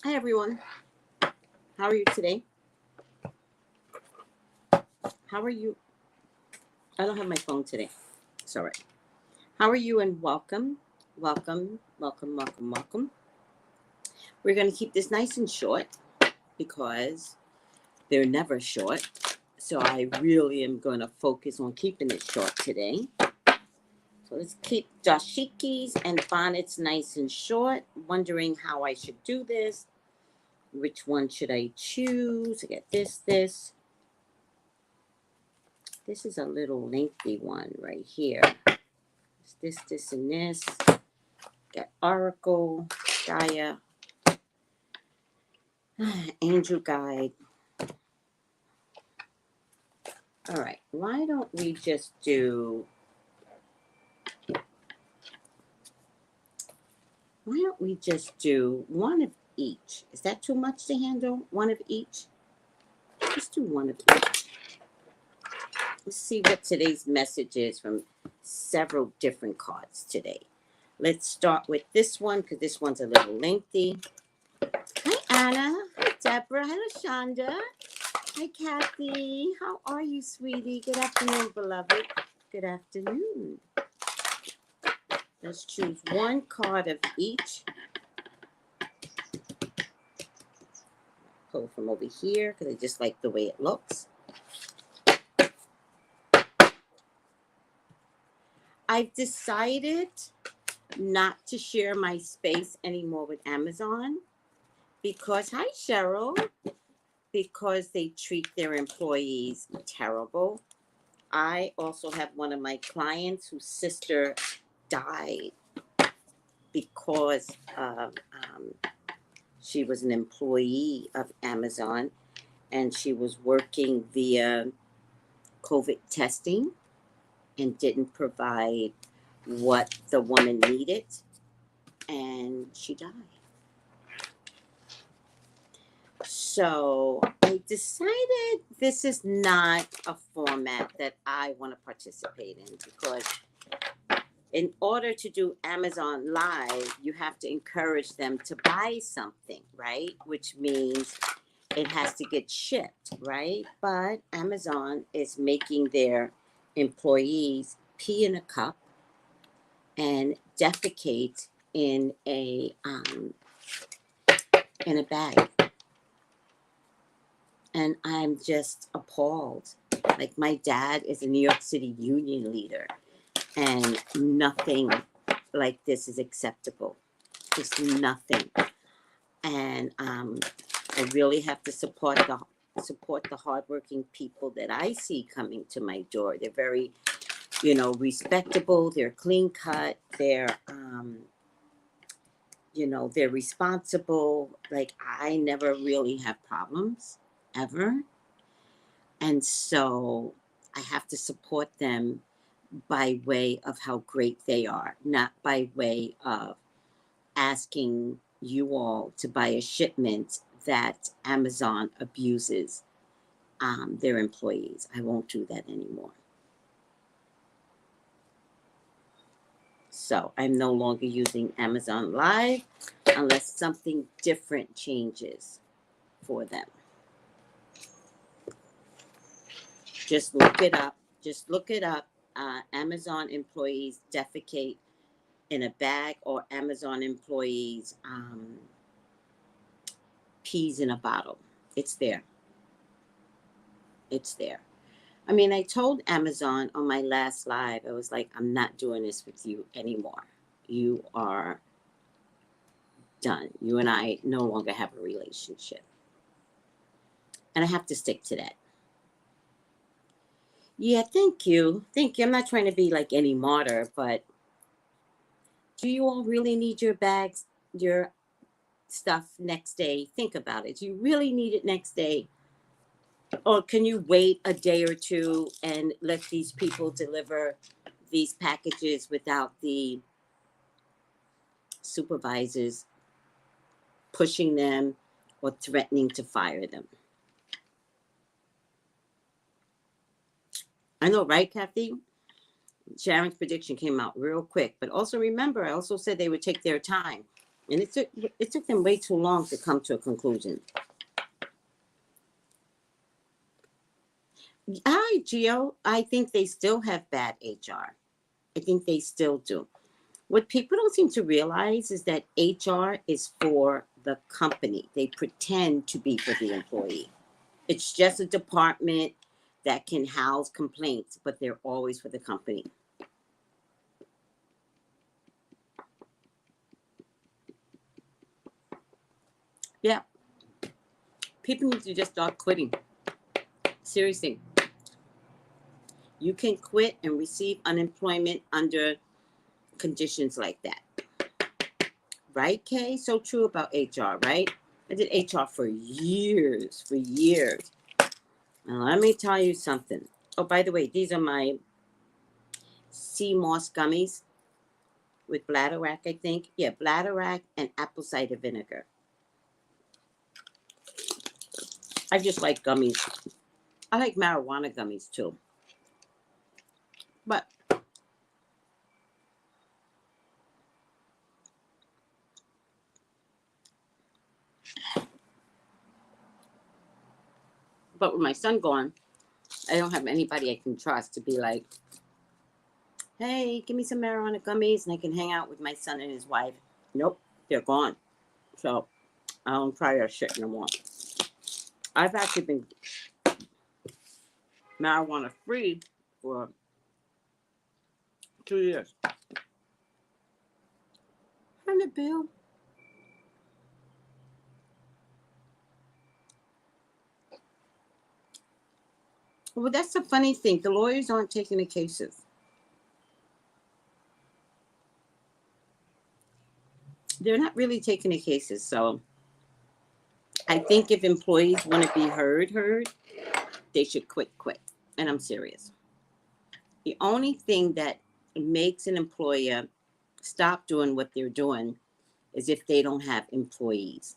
Hi, everyone. How are you today? How are you? I don't have my phone today. It's all right. How are you and welcome? Welcome, welcome, welcome, welcome. We're going to keep this nice and short because they're never short. So I really am going to focus on keeping it short today. So let's keep dashikis and bonnets nice and short. Wondering how I should do this. Which one should I choose? I get this. This is a little lengthy one right here. It's this, and this. Got Oracle, Gaia, Angel Guide. All right, why don't we just do one of each? Is that too much to handle? One of each? Let's do one of each. Let's see what today's message is from several different cards today. Let's start with this one because this one's a little lengthy. Hi, Anna. Hi, Deborah. Hi, LaShonda. Hi, Kathy. How are you, sweetie? Good afternoon, beloved. Good afternoon. Let's choose one card of each. Pull from over here because I just like the way it looks. I've decided not to share my space anymore with Amazon because, hi, Cheryl, because they treat their employees terrible. I also have one of my clients whose sister died because she was an employee of Amazon and she was working via COVID testing and didn't provide what the woman needed, and she died. So I decided this is not a format that I want to participate in because in order to do Amazon Live, you have to encourage them to buy something, right? Which means it has to get shipped, right? But Amazon is making their employees pee in a cup and defecate in a bag. And I'm just appalled. Like, my dad is a New York City union leader, and nothing like this is acceptable. Just nothing. And I really have to support the hardworking people that I see coming to my door. They're very, respectable. They're clean cut. They're, they're responsible. Like, I never really have problems ever. And so I have to support them by way of how great they are, not by way of asking you all to buy a shipment that Amazon abuses their employees. I won't do that anymore. So I'm no longer using Amazon Live unless something different changes for them. Just look it up. Amazon employees defecate in a bag, or Amazon employees peas in a bottle. It's there. I mean, I told Amazon on my last live, I was like, I'm not doing this with you anymore. You are done. You and I no longer have a relationship. And I have to stick to that. Yeah, thank you. I'm not trying to be like any martyr, but do you all really need your bags, your stuff next day? Think about it. Do you really need it next day? Or can you wait a day or two and let these people deliver these packages without the supervisors pushing them or threatening to fire them? I know, right, Kathy? Sharon's prediction came out real quick. But also remember, I also said they would take their time. And it took them way too long to come to a conclusion. Hi, Gio. I think they still have bad HR. I think they still do. What people don't seem to realize is that HR is for the company. They pretend to be for the employee. It's just a department that can house complaints, but they're always for the company. Yeah. People need to just start quitting. Seriously. You can quit and receive unemployment under conditions like that. Right, Kay? So true about HR, right? I did HR for years, Now, let me tell you something. Oh, by the way, these are my sea moss gummies with bladderwrack, I think. Yeah, bladderwrack and apple cider vinegar. I just like gummies. I like marijuana gummies too. But with my son gone, I don't have anybody I can trust to be like, hey, give me some marijuana gummies and I can hang out with my son and his wife. Nope, they're gone. So I don't try that shit no more. I've actually been marijuana free for 2 years. $100 bill. Well, that's the funny thing. The lawyers aren't taking the cases. They're not really taking the cases. So I think if employees want to be heard, they should quit. And I'm serious. The only thing that makes an employer stop doing what they're doing is if they don't have employees.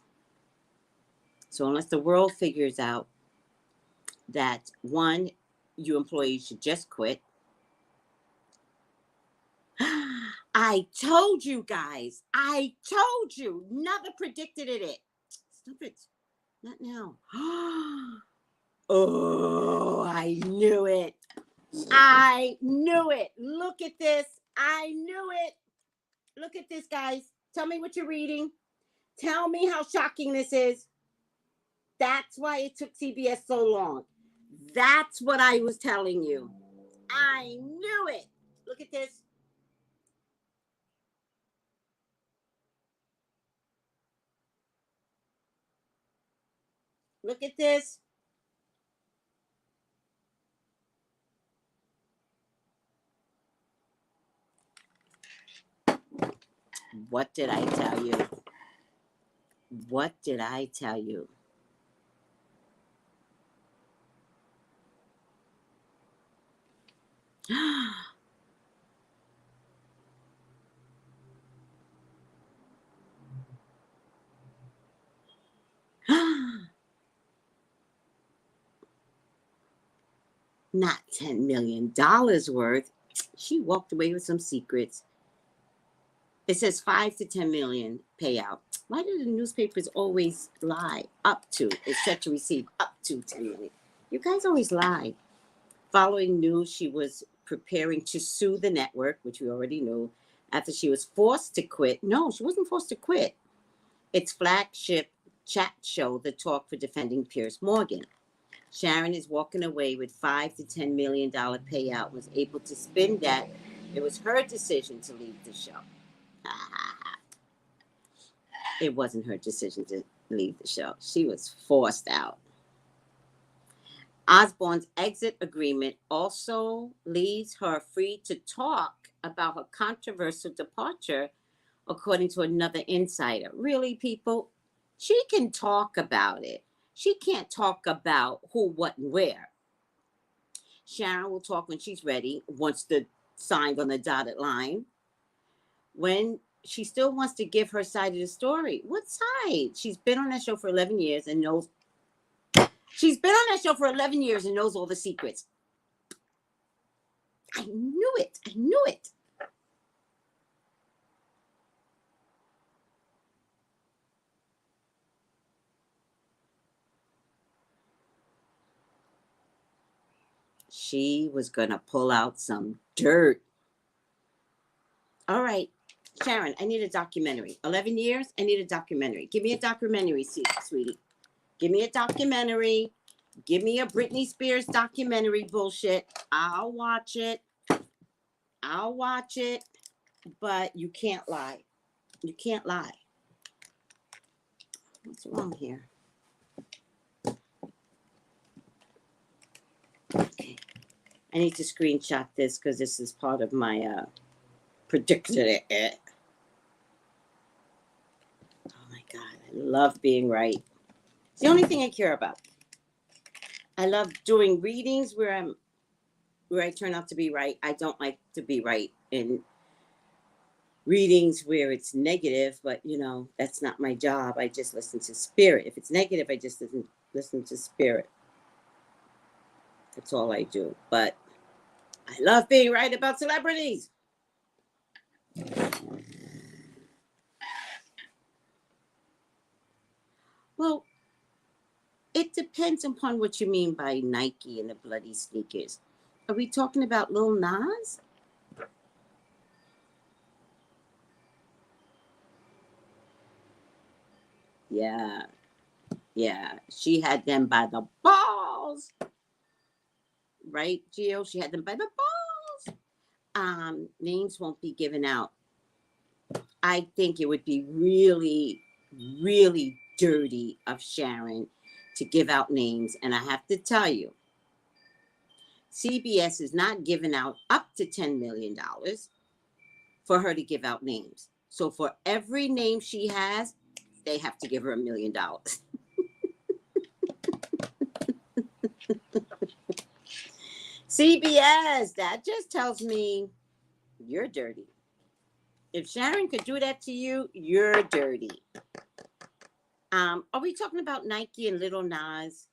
So unless the world figures out that, one, you employees should just quit. I told you guys. I told you. Never predicted it. Stop it. Not now. Oh, I knew it. I knew it. Look at this. I knew it. Look at this, guys. Tell me what you're reading. Tell me how shocking this is. That's why it took CBS so long. That's what I was telling you. I knew it. Look at this. Look at this. What did I tell you? What did I tell you? Not $10 million worth. She walked away with some secrets. It says 5 to 10 million payout. Why do the newspapers always lie? Up to. It's set to receive up to 10 million. You guys always lie. Following news, she was preparing to sue the network, which we already knew, after she was forced to quit. No, she wasn't forced to quit. Its flagship chat show, The Talk, for defending Piers Morgan. Sharon is walking away with $5 to $10 million payout, was able to spin that. It was her decision to leave the show. It wasn't her decision to leave the show. She was forced out. Osbourne's exit agreement also leaves her free to talk about her controversial departure, according to another insider. Really, people? She can talk about it. She can't talk about who, what, and where. Sharon will talk when she's ready, once the signed on the dotted line. When she still wants to give her side of the story. What side? She's been on that show for 11 years and knows. She's been on that show for 11 years and knows all the secrets. I knew it. She was going to pull out some dirt. All right, Sharon, I need a documentary. 11 years, I need a documentary. Give me a documentary, sweetie. Give me a documentary. Give me a Britney Spears documentary bullshit. I'll watch it. I'll watch it. But you can't lie. You can't lie. What's wrong here? Okay. I need to screenshot this because this is part of my predicted it. Oh my God. I love being right. It's the only thing I care about. I love doing readings where I turn out to be right. I don't like to be right in readings where it's negative, but you know, that's not my job. I just listen to spirit. If it's negative, I just listen to spirit. That's all I do. But I love being right about celebrities. Well, it depends upon what you mean by Nike and the bloody sneakers. Are we talking about Lil Nas? Yeah. Yeah. She had them by the balls. Right, Gio? She had them by the balls. Names won't be given out. I think it would be really, really dirty of Sharon to give out names. And I have to tell you, CBS is not giving out up to $10 million for her to give out names. So for every name she has, they have to give her $1 million. CBS, that just tells me you're dirty. If Sharon could do that to you, you're dirty. Are we talking about Nike and Little Nas?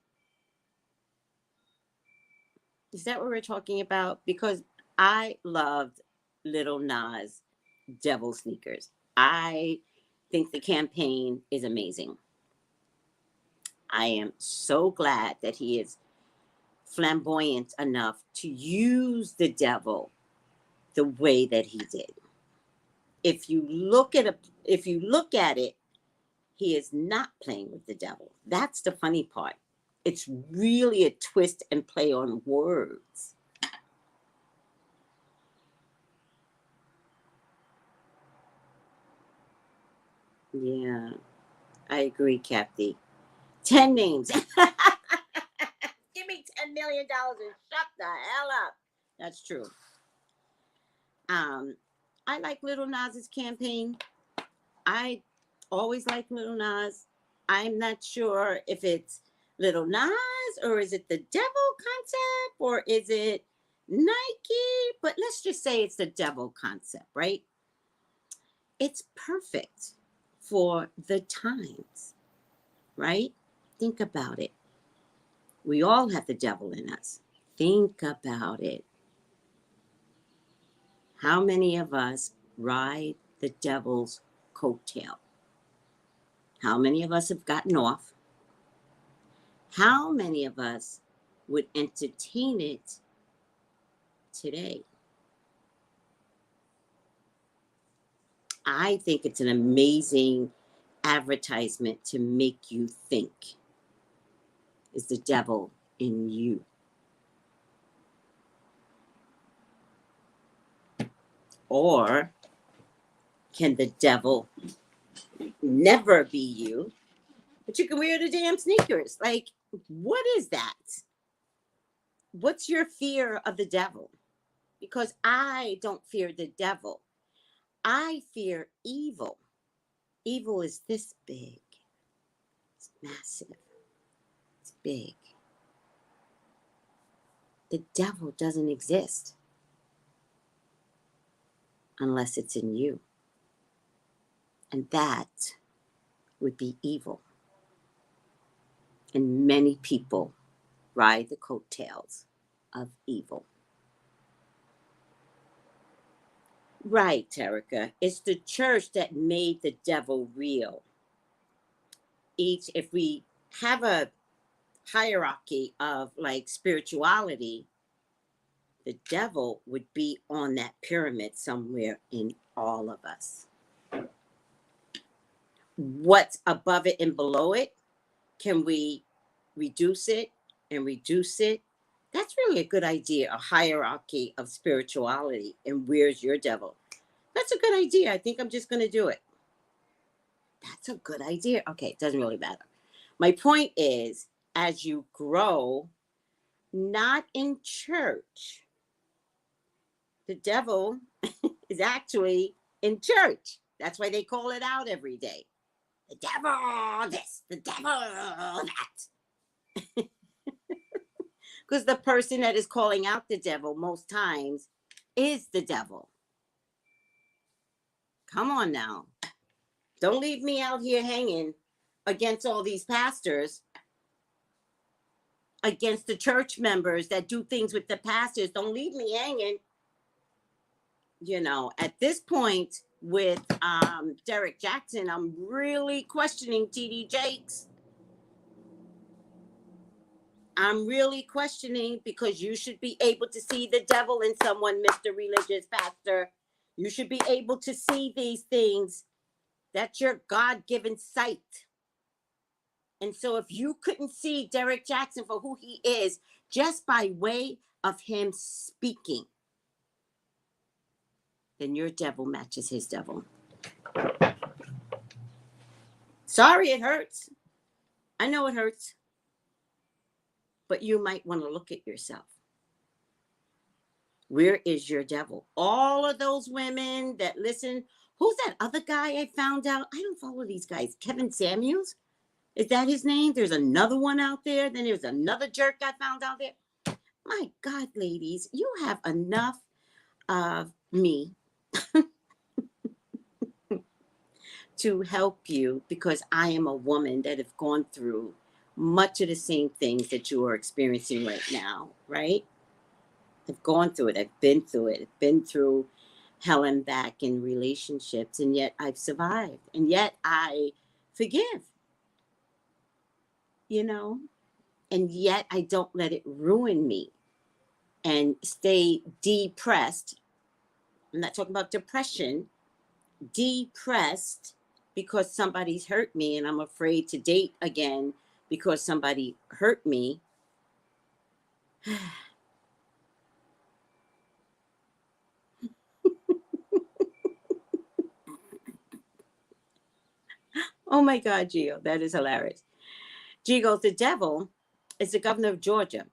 Is that what we're talking about? Because I loved Little Nas Devil Sneakers. I think the campaign is amazing. I am so glad that he is flamboyant enough to use the devil the way that he did. If you look at it, he is not playing with the devil. That's the funny part. It's really a twist and play on words. Yeah, I agree, Kathy. 10 names. Give me $10 million and shut the hell up. That's true. I like Little Nas's campaign. I always like Little Nas. I'm not sure if it's Little Nas or is it the devil concept or is it Nike? But let's just say it's the devil concept, right? It's perfect for the times, right? Think about it. We all have the devil in us. Think about it. How many of us ride the devil's coattail? How many of us have gotten off? How many of us would entertain it today? I think it's an amazing advertisement to make you think. Is the devil in you? Or can the devil never be you, but you can wear the damn sneakers? Like, what is that? What's your fear of the devil? Because I don't fear the devil. I fear evil. Evil is this big. It's massive. It's big. The devil doesn't exist unless it's in you. And that would be evil. And many people ride the coattails of evil. Right, Terica. It's the church that made the devil real. If we have a hierarchy of like spirituality, the devil would be on that pyramid somewhere in all of us. What's above it and below it, can we reduce it and reduce it? That's really a good idea, a hierarchy of spirituality. And where's your devil? That's a good idea. I think I'm just going to do it. That's a good idea. Okay, it doesn't really matter. My point is, as you grow, not in church, the devil is actually in church. That's why they call it out every day. The devil this, the devil that. Because the person that is calling out the devil most times is the devil. Come on now. Don't leave me out here hanging against all these pastors, against the church members that do things with the pastors. Don't leave me hanging. You know, at this point with Derek Jackson, I'm really questioning TD Jakes. I'm really questioning, because you should be able to see the devil in someone, Mr. Religious Pastor. You should be able to see these things. That's your God-given sight. And so if you couldn't see Derek Jackson for who he is, just by way of him speaking, then your devil matches his devil. Sorry, it hurts. I know it hurts. But you might want to look at yourself. Where is your devil? All of those women that listen. Who's that other guy I found out? I don't follow these guys. Kevin Samuels? Is that his name? There's another one out there. Then there's another jerk I found out there. My God, ladies, you have enough of me to help you, because I am a woman that have gone through much of the same things that you are experiencing right now, right? I've gone through it. I've been through it. I've been through hell and back in relationships, and yet I've survived. And yet I forgive, you know? And yet I don't let it ruin me and stay depressed. I'm not talking about depression. Depressed because somebody's hurt me and I'm afraid to date again because somebody hurt me. Oh my God, Gio, that is hilarious. Gio goes, the devil is the governor of Georgia,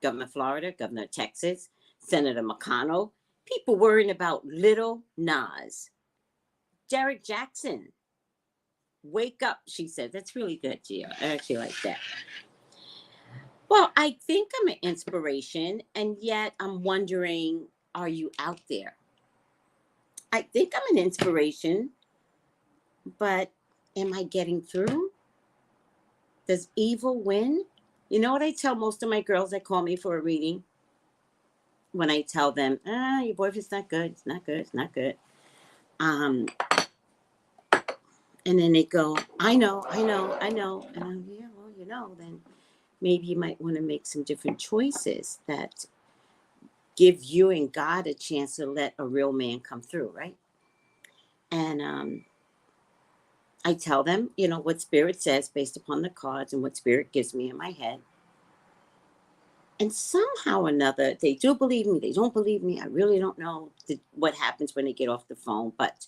governor of Florida, governor of Texas, Senator McConnell, people worrying about little Nas. Derek Jackson, wake up, she said. That's really good, Gio. I actually like that. Well, I think I'm an inspiration, and yet I'm wondering, are you out there? I think I'm an inspiration, but am I getting through? Does evil win? You know what I tell most of my girls that call me for a reading? When I tell them, your boyfriend's not good, it's not good, it's not good. And then they go, I know. And I'm, yeah, well, you know, then maybe you might want to make some different choices that give you and God a chance to let a real man come through, right? And I tell them, you know, what Spirit says based upon the cards and what Spirit gives me in my head. And somehow or another, they do believe me, they don't believe me. I really don't know what happens when they get off the phone. But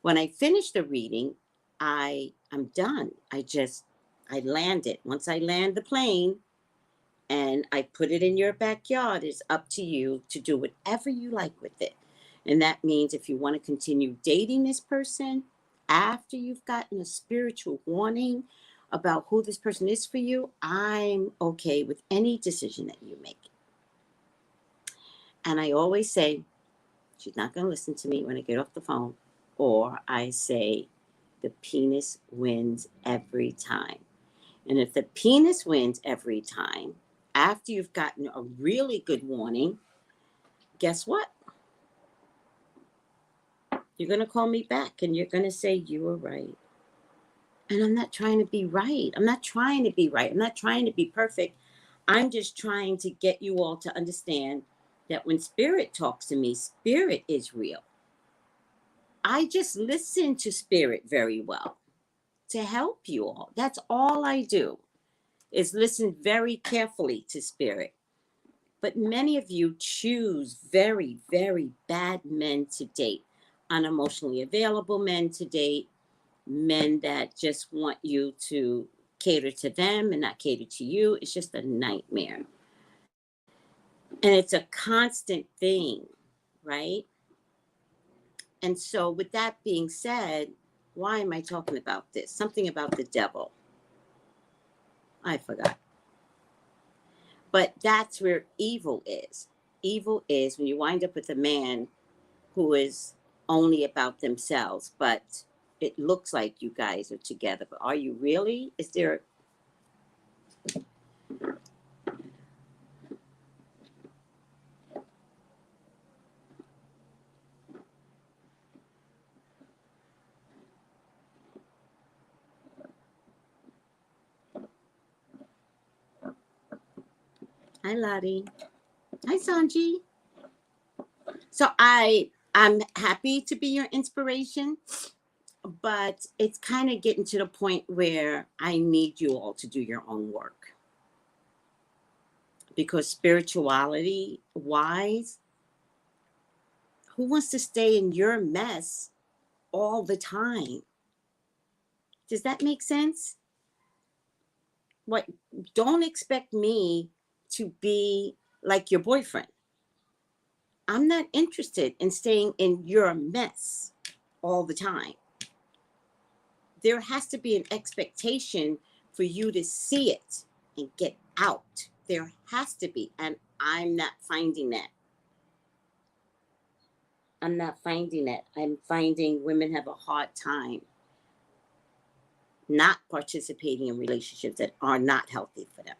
when I finish the reading, I'm done. I land it. Once I land the plane and I put it in your backyard, it's up to you to do whatever you like with it. And that means if you want to continue dating this person after you've gotten a spiritual warning about who this person is for you, I'm okay with any decision that you make. And I always say, she's not going to listen to me when I get off the phone. Or I say, the penis wins every time. And if the penis wins every time, after you've gotten a really good warning, guess what? You're going to call me back and you're going to say, you were right. And I'm not trying to be right. I'm not trying to be right. I'm not trying to be perfect. I'm just trying to get you all to understand that when spirit talks to me, spirit is real. I just listen to spirit very well to help you all. That's all I do, is listen very carefully to spirit. But many of you choose very, very bad men to date, unemotionally available men to date, men that just want you to cater to them and not cater to you. It's just a nightmare. And it's a constant thing, right? And so with that being said, why am I talking about this? Something about the devil. I forgot. But that's where evil is. Evil is when you wind up with a man who is only about themselves, but it looks like you guys are together. But are you really? Is there... Hi, Lottie. Hi, Sanji. So I'm happy to be your inspiration, but it's kind of getting to the point where I need you all to do your own work. Because spirituality wise, who wants to stay in your mess all the time? Does that make sense? What? Don't expect me to be like your boyfriend. I'm not interested in staying in your mess all the time. There has to be an expectation for you to see it and get out. There has to be. And I'm not finding that. I'm not finding it. I'm finding women have a hard time not participating in relationships that are not healthy for them.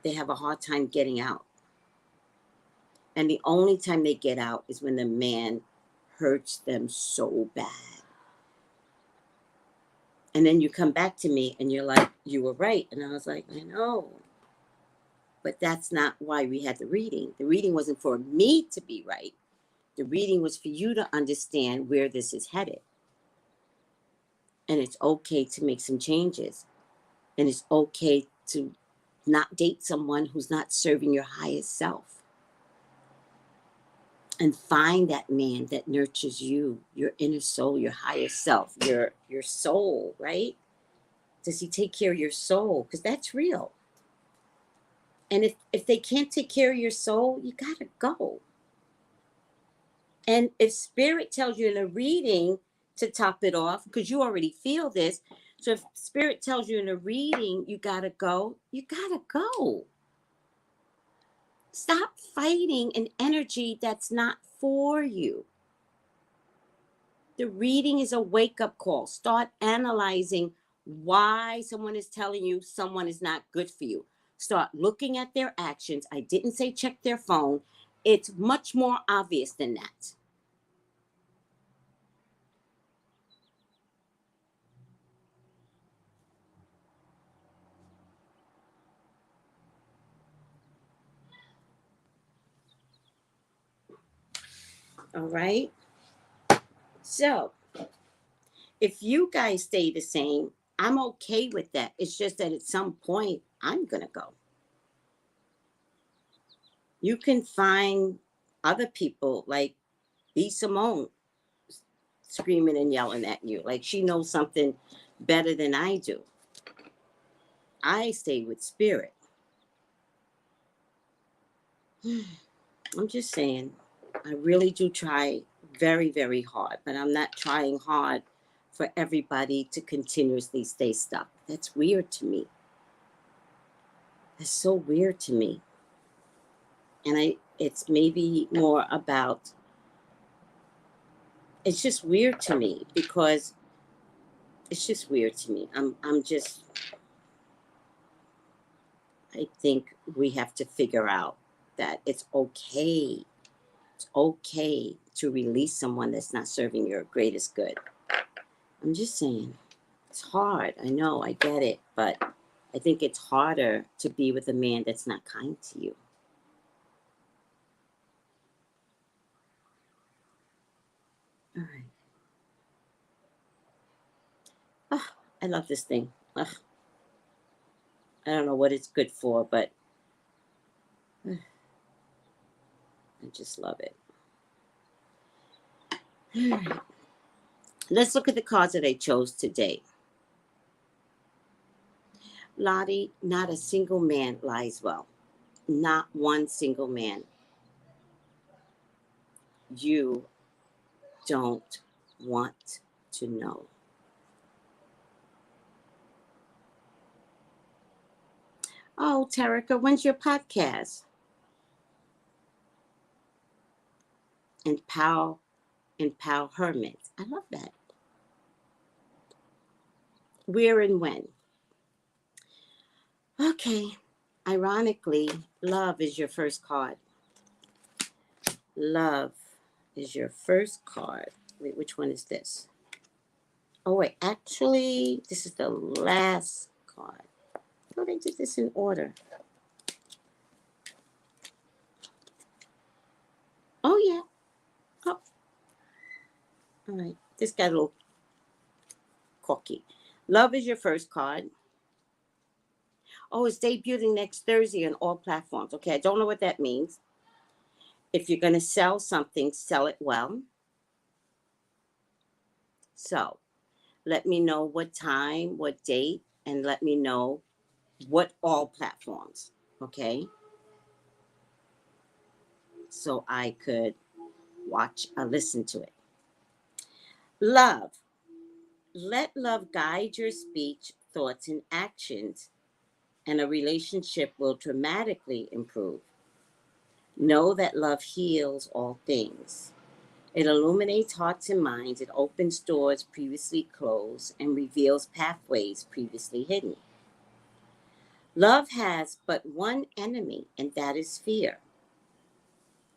They have a hard time getting out. And the only time they get out is when the man hurts them so bad. And then you come back to me and you're like, you were right. And I was like, I know. But that's not why we had the reading. The reading wasn't for me to be right. The reading was for you to understand where this is headed. And it's okay to make some changes. And it's okay to not date someone who's not serving your highest self. And find that man that nurtures you, your inner soul, your higher self, your soul, right? Does he take care of your soul? Because that's real. And if they can't take care of your soul, you got to go. And if spirit tells you in a reading to top it off, because you already feel this, so if spirit tells you in a reading you got to go, you got to go. Stop fighting an energy that's not for you. The reading is a wake-up call. Start analyzing why someone is telling you someone is not good for you. Start looking at their actions. I didn't say check their phone. It's much more obvious than that. All right? So, if you guys stay the same, I'm okay with that. It's just that at some point, I'm going to go. You can find other people like B. Simone screaming and yelling at you. Like she knows something better than I do. I stay with spirit. I'm just saying, I really do try very, very hard, but I'm not trying hard for everybody to continuously stay stuck. That's weird to me. That's so weird to me. And it's maybe more about, it's just weird to me because it's just weird to me. I think we have to figure out that it's okay. It's okay to release someone that's not serving your greatest good. I'm just saying, it's hard. I know, I get it, but I think it's harder to be with a man that's not kind to you. I love this thing. Ugh. I don't know what it's good for, but I just love it. All right. Let's look at the cards that I chose today. Lottie, not a single man lies well. Not one single man. You don't want to know. Oh, Tarika, when's your podcast? Empowerment. I love that. Where and when? Okay. Ironically, love is your first card. Love is your first card. Wait, which one is this? Oh, wait. Actually, this is the last card. I thought I did this in order. Oh, yeah. Oh. All right. This got a little cocky. Love is your first card. Oh, it's debuting next Thursday on all platforms. Okay, I don't know what that means. If you're going to sell something, sell it well. So let me know what time, what date, and let me know what all platforms. Okay. So I could listen to it. Love. Let love guide your speech, thoughts, and actions, and a relationship will dramatically improve. Know that love heals all things. It illuminates hearts and minds. It opens doors previously closed and reveals pathways previously hidden. Love has but one enemy, and that is fear.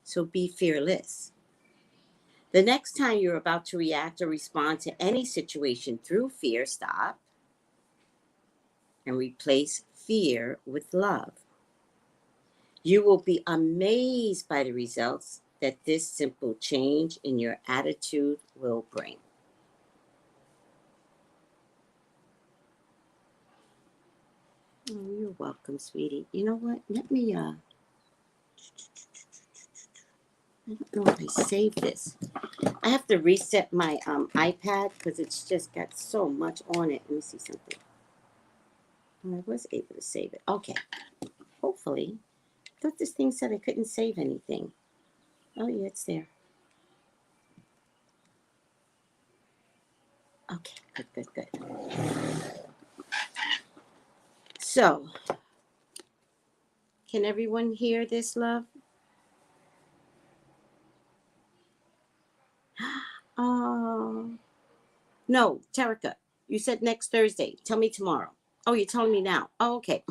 So be fearless. The next time you're about to react or respond to any situation through fear, stop and replace fear with love. You will be amazed by the results that this simple change in your attitude will bring. Oh, you're welcome, sweetie. You know what? Let me, I don't know if I saved this. I have to reset my iPad because it's just got so much on it. Let me see something. Oh, I was able to save it. Okay. Hopefully. I thought this thing said I couldn't save anything. Oh, yeah, it's there. Okay, good. So, can everyone hear this, love? Oh, no, Tarika, you said next Thursday. Tell me tomorrow. Oh, you're telling me now. Oh, okay.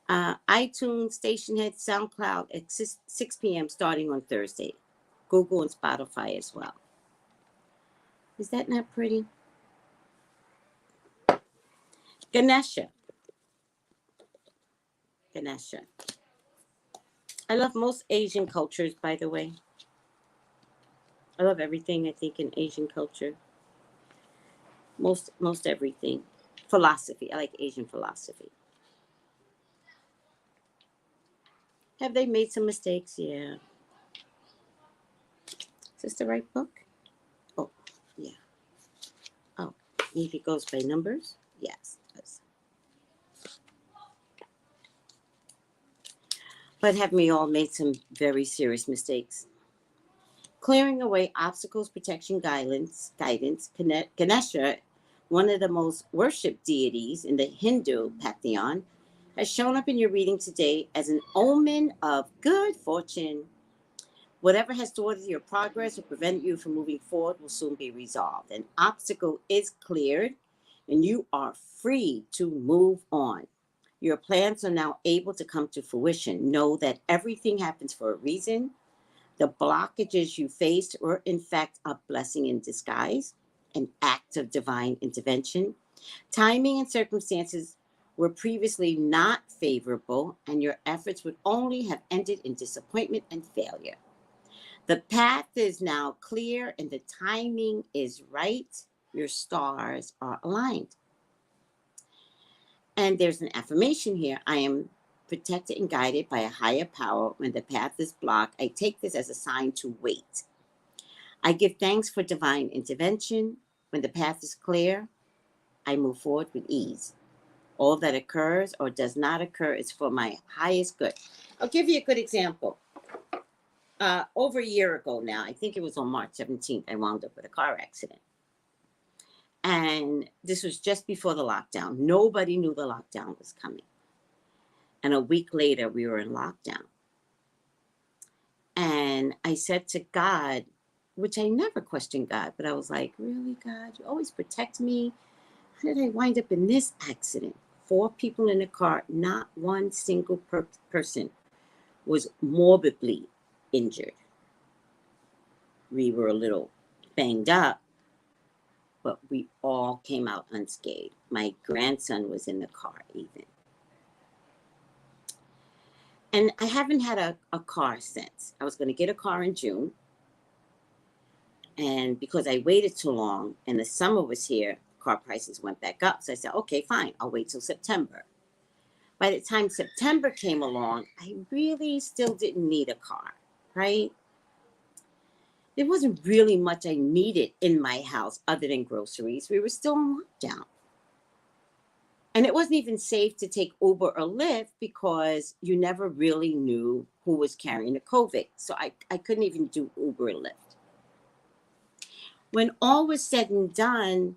iTunes, Stationhead, SoundCloud at 6 p.m. starting on Thursday. Google and Spotify as well. Is that not pretty? Ganesha. I love most Asian cultures, by the way. I love everything, I think, in Asian culture. Most everything. Philosophy. I like Asian philosophy. Have they made some mistakes? Yeah. Is this the right book? Oh, yeah. Oh, if it goes by numbers? Yes, it does. But have we all made some very serious mistakes? Clearing away obstacles, protection, guidance. Ganesha, one of the most worshipped deities in the Hindu pantheon, has shown up in your reading today as an omen of good fortune. Whatever has thwarted your progress or prevented you from moving forward will soon be resolved. An obstacle is cleared, and you are free to move on. Your plans are now able to come to fruition. Know that everything happens for a reason. The blockages you faced were, in fact, a blessing in disguise, an act of divine intervention. Timing and circumstances were previously not favorable, and your efforts would only have ended in disappointment and failure. The path is now clear, and the timing is right. Your stars are aligned. And there's an affirmation here. I am protected and guided by a higher power. When the path is blocked, I take this as a sign to wait. I give thanks for divine intervention. When the path is clear, I move forward with ease. All that occurs or does not occur is for my highest good. I'll give you a good example. Over a year ago now, I think it was on March 17th, I wound up with a car accident. And this was just before the lockdown. Nobody knew the lockdown was coming. And a week later, we were in lockdown. And I said to God, which I never questioned God, but I was like, really, God, you always protect me. How did I wind up in this accident? 4 people in the car, not one single person was morbidly injured. We were a little banged up, but we all came out unscathed. My grandson was in the car even. And I haven't had a car since. I was going to get a car in June. And because I waited too long and the summer was here, car prices went back up. So I said, okay, fine, I'll wait till September. By the time September came along, I really still didn't need a car, right? There wasn't really much I needed in my house other than groceries. We were still in lockdown. And it wasn't even safe to take Uber or Lyft because you never really knew who was carrying the COVID. So I couldn't even do Uber or Lyft. When all was said and done,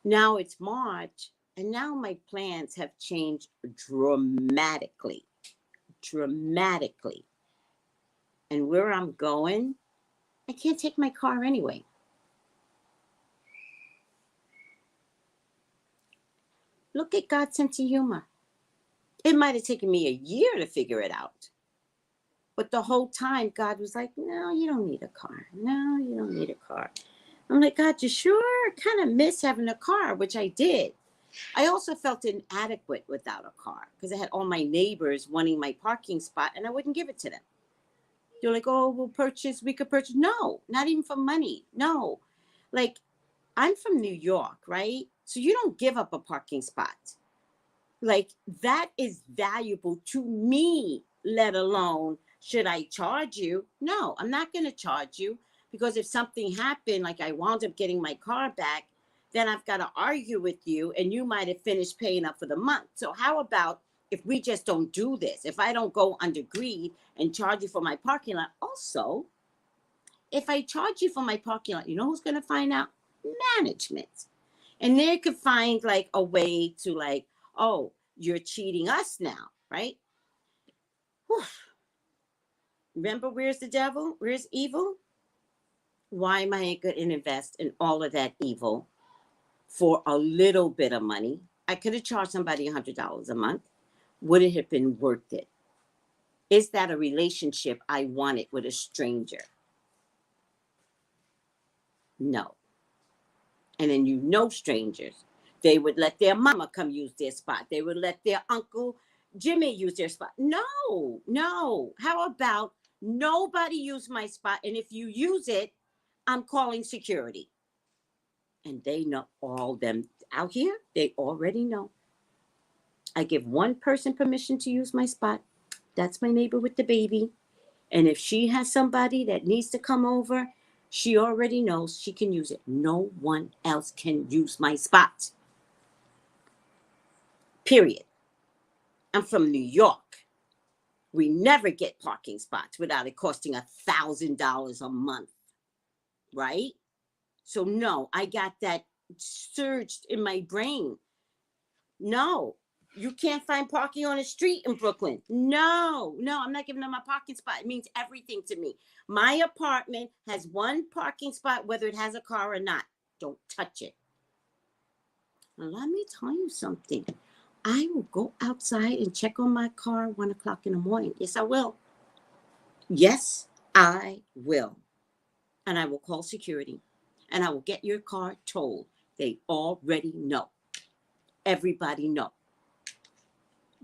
now it's March, and now my plans have changed dramatically. And where I'm going, I can't take my car anyway. Look at God's sense of humor. It might have taken me a year to figure it out. But the whole time, God was like, no, you don't need a car. No, you don't need a car. I'm like, God, you sure? I kind of miss having a car, which I did. I also felt inadequate without a car because I had all my neighbors wanting my parking spot and I wouldn't give it to them. They're like, oh, we could purchase. No, not even for money. No. Like, I'm from New York, right? So you don't give up a parking spot. Like, that is valuable to me, let alone should I charge you? No, I'm not going to charge you because if something happened, like I wound up getting my car back, then I've got to argue with you and you might have finished paying up for the month. So how about if we just don't do this? If I don't go under greed and charge you for my parking lot. Also, if I charge you for my parking lot, you know who's going to find out? Management. And they could find like a way to like, oh, you're cheating us now, right? Whew. Remember, where's the devil? Where's evil? Why am I going to invest in all of that evil for a little bit of money? I could have charged somebody $100 a month. Would it have been worth it? Is that a relationship I wanted with a stranger? No. And then you know strangers. They would let their mama come use their spot. They would let their Uncle Jimmy use their spot. No. How about nobody use my spot? And if you use it, I'm calling security. And they know, all them out here, they already know. I give one person permission to use my spot. That's my neighbor with the baby. And if she has somebody that needs to come over, she already knows she can use it. No one else can use my spot. Period. I'm from New York. We never get parking spots without it costing $1,000 a month. Right? So no, I got that surged in my brain. No, you can't find parking on the street in Brooklyn. No, I'm not giving them my parking spot. It means everything to me. My apartment has one parking spot, whether it has a car or not. Don't touch it. Now, let me tell you something. I will go outside and check on my car 1 o'clock in the morning. Yes, I will. Yes, I will. And I will call security. And I will get your car towed. They already know. Everybody know.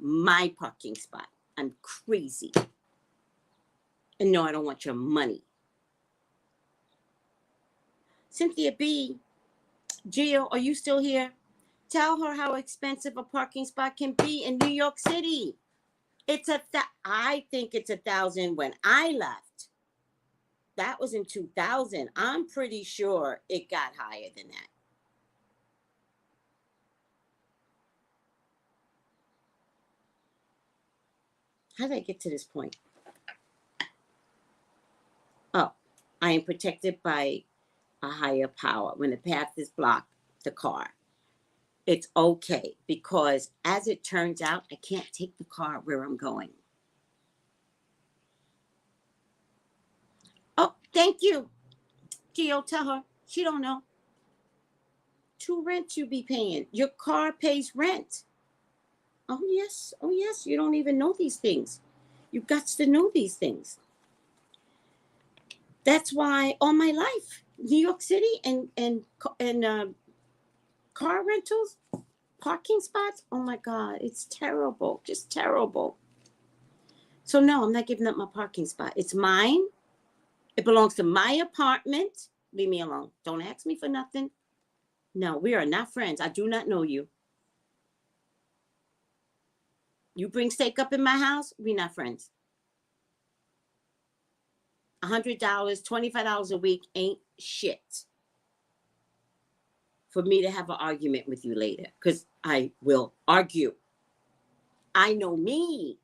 My parking spot. I'm crazy. And no, I don't want your money. Cynthia B, Gio, are you still here? Tell her how expensive a parking spot can be in New York City. I think it's 1,000 when I left. That was in 2000. I'm pretty sure it got higher than that. How did I get to this point? Oh, I am protected by a higher power. When the path is blocked, the car. It's okay because as it turns out, I can't take the car where I'm going. Oh, thank you. Gio, tell her. She don't know. To rent you be paying. Your car pays rent. Oh, yes. Oh, yes. You don't even know these things. You've got to know these things. That's why all my life, New York City and car rentals, parking spots, oh my God, it's terrible. Just terrible. So no, I'm not giving up my parking spot. It's mine. It belongs to my apartment. Leave me alone. Don't ask me for nothing. No, we are not friends. I do not know you. You bring steak up in my house, we're not friends. $100, $25 a week ain't shit for me to have an argument with you later, because I will argue. I know me.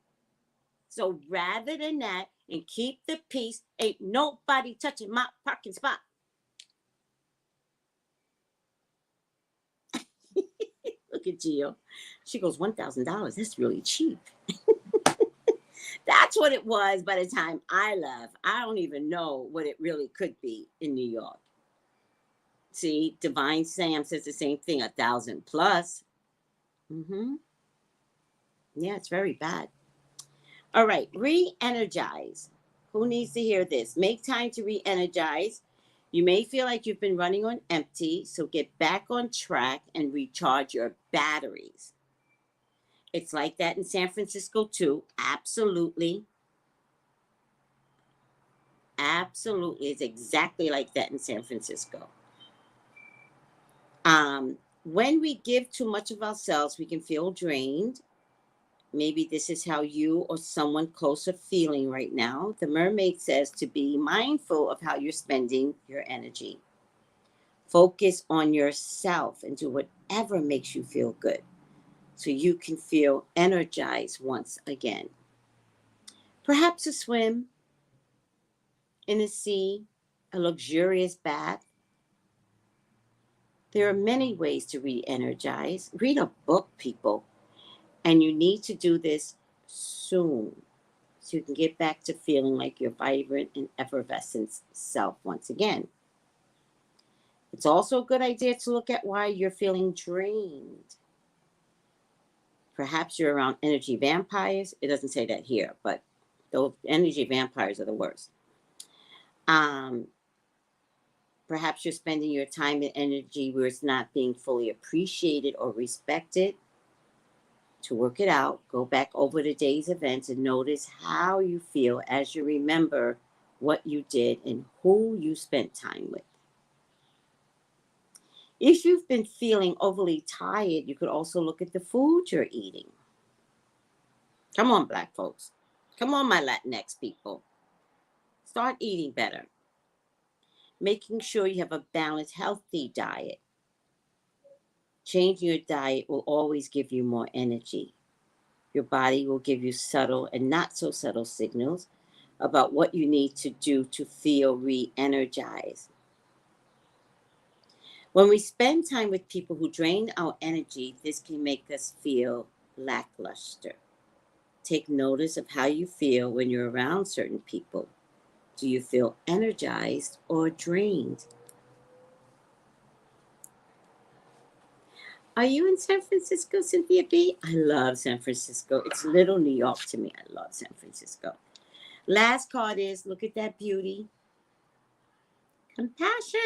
So rather than that, and keep the peace, ain't nobody touching my parking spot. Look at Gio. She goes, $1,000. That's really cheap. That's what it was by the time I left. I don't even know what it really could be in New York. See, Divine Sam says the same thing, 1,000 plus. Mm-hmm. Yeah, it's very bad. All right, re-energize. Who needs to hear this? Make time to re-energize. You may feel like you've been running on empty, so get back on track and recharge your batteries. It's like that in San Francisco too. Absolutely. Absolutely. It's exactly like that in San Francisco. When we give too much of ourselves, we can feel drained. Maybe this is how you or someone close are feeling right now. The mermaid says to be mindful of how you're spending your energy. Focus on yourself and do whatever makes you feel good so you can feel energized once again. Perhaps a swim in the sea, a luxurious bath. There are many ways to re-energize. Read a book, people. And you need to do this soon so you can get back to feeling like your vibrant and effervescent self once again. It's also a good idea to look at why you're feeling drained. Perhaps you're around energy vampires. It doesn't say that here, but those energy vampires are the worst. Perhaps you're spending your time and energy where it's not being fully appreciated or respected. To work it out, go back over the day's events and notice how you feel as you remember what you did and who you spent time with. If you've been feeling overly tired, you could also look at the food you're eating. Come on, Black folks. Come on, my Latinx people. Start eating better. Making sure you have a balanced, healthy diet. Changing your diet will always give you more energy. Your body will give you subtle and not so subtle signals about what you need to do to feel re-energized. When we spend time with people who drain our energy, this can make us feel lackluster. Take notice of how you feel when you're around certain people. Do you feel energized or drained? Are you in San Francisco, Cynthia B? I love San Francisco. It's little New York to me. I love San Francisco. Last card is, look at that beauty. Compassion.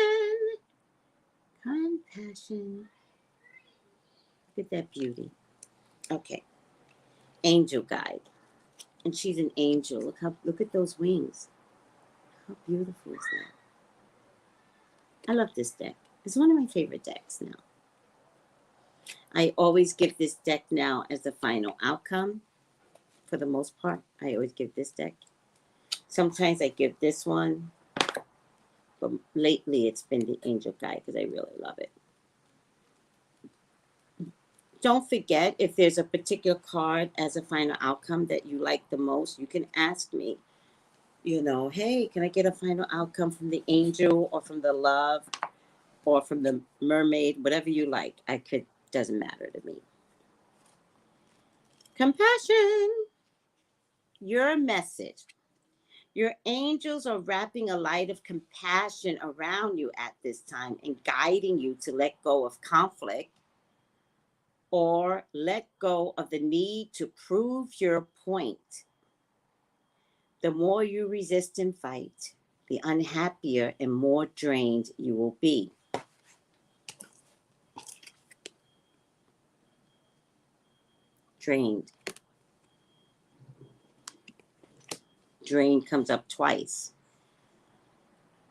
Compassion. Look at that beauty. Okay. Angel guide. And she's an angel. Look at those wings. How beautiful is that? I love this deck. It's one of my favorite decks now. I always give this deck now as the final outcome. For the most part, I always give this deck. Sometimes I give this one, but lately it's been the Angel Guide because I really love it. Don't forget, if there's a particular card as a final outcome that you like the most, you can ask me, you know, hey, can I get a final outcome from the Angel or from the Love or from the Mermaid, whatever you like. Doesn't matter to me. Compassion. Your message. Your angels are wrapping a light of compassion around you at this time and guiding you to let go of conflict or let go of the need to prove your point. The more you resist and fight, the unhappier and more drained you will be. Drained. Drained comes up twice.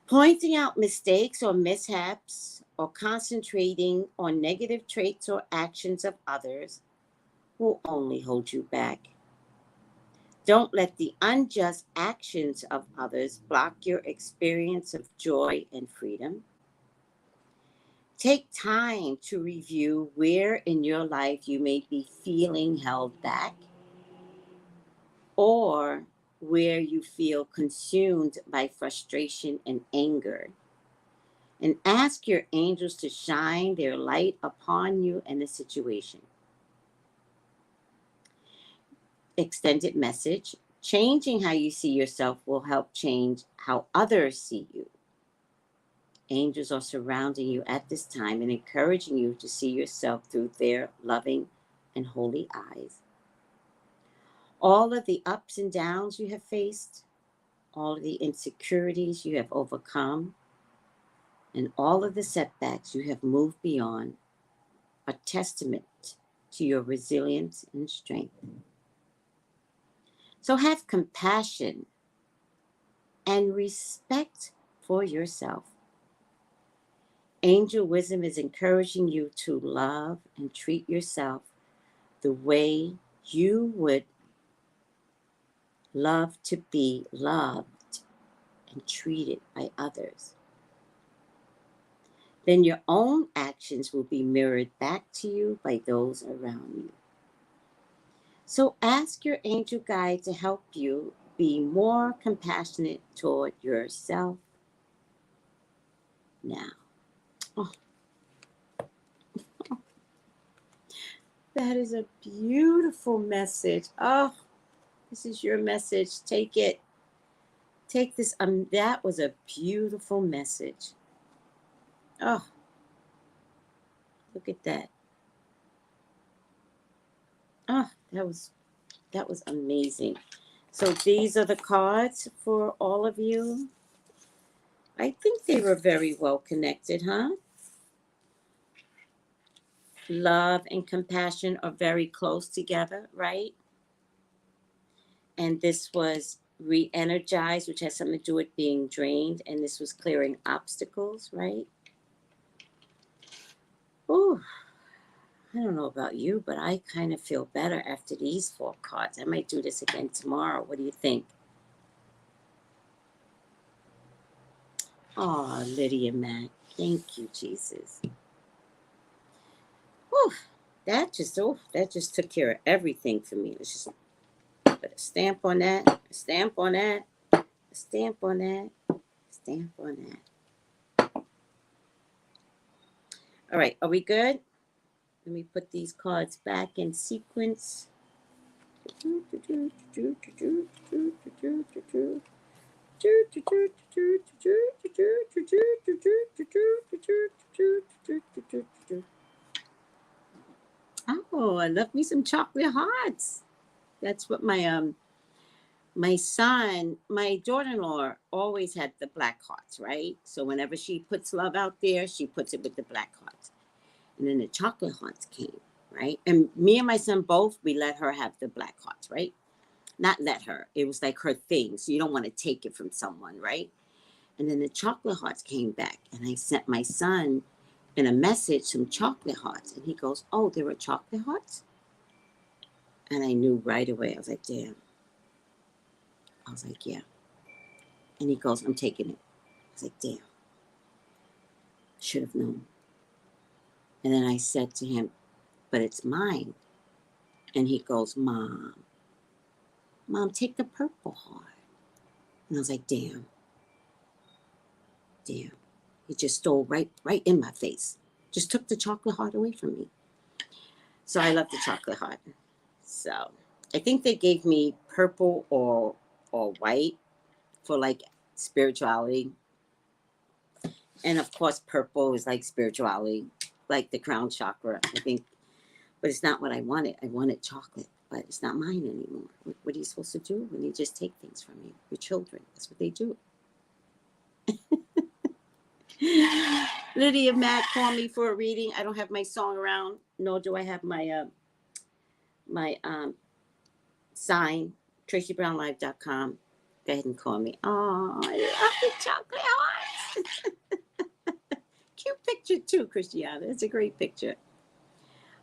Pointing out mistakes or mishaps or concentrating on negative traits or actions of others will only hold you back. Don't let the unjust actions of others block your experience of joy and freedom. Take time to review where in your life you may be feeling held back or where you feel consumed by frustration and anger. And ask your angels to shine their light upon you and the situation. Extended message. Changing how you see yourself will help change how others see you. Angels are surrounding you at this time and encouraging you to see yourself through their loving and holy eyes. All of the ups and downs you have faced, all of the insecurities you have overcome, and all of the setbacks you have moved beyond are testament to your resilience and strength. So have compassion and respect for yourself. Angel wisdom is encouraging you to love and treat yourself the way you would love to be loved and treated by others. Then your own actions will be mirrored back to you by those around you. So ask your angel guide to help you be more compassionate toward yourself now. Oh. That is a beautiful message. Oh, this is your message. Take it. Take this. That was a beautiful message. Oh, look at that. Oh, that was amazing. So these are the cards for all of you. I think they were very well connected, huh? Love and compassion are very close together, right? And this was re-energized, which has something to do with being drained. And this was clearing obstacles, right? Oh, I don't know about you, but I kind of feel better after these 4 cards. I might do this again tomorrow. What do you think? Oh, Lydia Mac. Thank you, Jesus. Whew, that just took care of everything for me. Let's just put a stamp on that, a stamp on that, a stamp on that, a stamp on that. All right, are we good? Let me put these cards back in sequence. Oh, I love me some chocolate hearts. That's what my son, my daughter-in-law always had the black hearts, right? So whenever she puts love out there, she puts it with the black hearts. And then the chocolate hearts came, right? And me and my son both, we let her have the black hearts, right? Not let her. It was like her thing. So you don't want to take it from someone, right? And then the chocolate hearts came back. And I sent my son in a message some chocolate hearts. And he goes, oh, there were chocolate hearts? And I knew right away. I was like, damn. I was like, yeah. And he goes, I'm taking it. I was like, damn. Should have known. And then I said to him, but it's mine. And he goes, Mom, take the purple heart. And I was like, damn. He just stole right in my face. Just took the chocolate heart away from me. So I love the chocolate heart. So I think they gave me purple or white for like spirituality. And of course, purple is like spirituality, like the crown chakra, I think. But it's not what I wanted. I wanted chocolate, but it's not mine anymore. What are you supposed to do when they just take things from you? Your children, that's what they do. Lydia Matt called me for a reading. I don't have my song around, nor do I have my sign, TraceyBrownlive.com. Go ahead and call me. Oh, I love the chocolate hearts. Cute picture too, Christiana. It's a great picture.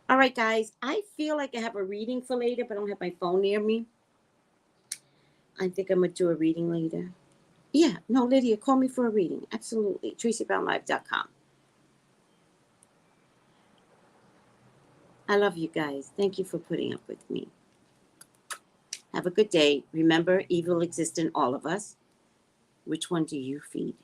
All right, guys. I feel like I have a reading for later, but I don't have my phone near me. I think I'm going to do a reading later. Yeah, no, Lydia, call me for a reading. Absolutely. TraceyBrownlive.com. I love you guys. Thank you for putting up with me. Have a good day. Remember, evil exists in all of us. Which one do you feed?